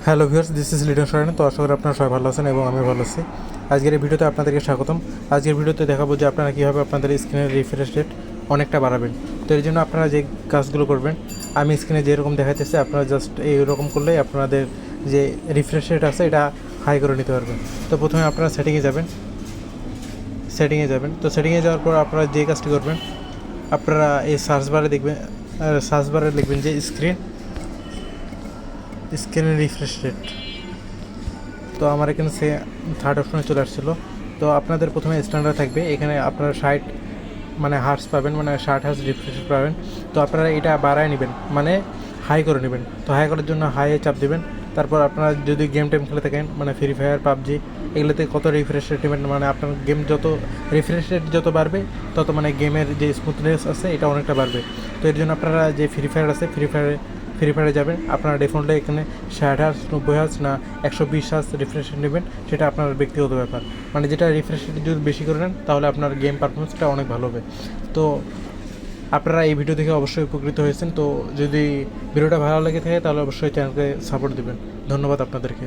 Hello viewers, this is Liton Soren. তো আশা করি আপনারা সবাই ভালো আছেন এবং আমি ভালো আছি। আজকের এই ভিডিওতে আপনাদেরকে স্বাগতম। আজকের ভিডিওতে দেখাবো যে আপনারা কীভাবে আপনাদের স্ক্রিনের রিফ্রেশ রেট অনেকটা বাড়াবেন। তো এর জন্য আপনারা যে কাজগুলো করবেন, আমি স্ক্রিনে যেরকম দেখাইতেছি আপনারা জাস্ট এইরকম করলেই আপনাদের যে রিফ্রেশ রেট আছে এটা হাই করে নিতে পারবেন। তো প্রথমে আপনারা সেটিংয়ে যাবেন। তো সেটিংয়ে যাওয়ার পর আপনারা যে কাজটি করবেন, আপনারা এই সার্চ বারে লিখবেন যে স্ক্রিন রিফ্রেশ রেট। তো আমার এখানে সে থার্ড অপশনে চলে আসছিলো। তো আপনাদের প্রথমে স্ট্যান্ডার্ড থাকবে, এখানে আপনারা 60 হার্টস পাবেন, 60 হার্টস রিফ্রেশ পাবেন। তো আপনারা এটা বাড়ায় নেবেন, হাই করে নেবেন। তো হাই করার জন্য হাইয়ে চাপ দেবেন। তারপর আপনারা যদি গেম খেলে থাকেন, ফ্রি ফায়ার, পাবজি, এগুলোতে কত রিফ্রেশ রেট নেবেন, আপনার গেম যত রিফ্রেশ রেট যত বাড়বে তত গেমের যে স্মুথনেস আছে এটা অনেকটা বাড়বে। তো এর জন্য আপনারা যে ফ্রি ফায়ার আছে, ফ্রি ফায়ারে যাবেন। আপনারা ডিফল্টে এখানে 60 হার্স, 90 হার্স না 120 হার্স রিফ্রেশ রেট নেবেন, সেটা আপনার ব্যক্তিগত ব্যাপার। যেটা রিফ্রেশ রেট যদি বেশি করে নেন তাহলে আপনার গেম পারফরমেন্সটা অনেক ভালো হবে। তো আপনারা এই ভিডিও দেখে অবশ্যই উপকৃত হয়েছেন। তো যদি ভিডিওটা ভালো লেগে থাকে তাহলে অবশ্যই চ্যানেলকে সাপোর্ট দেবেন। ধন্যবাদ আপনাদেরকে।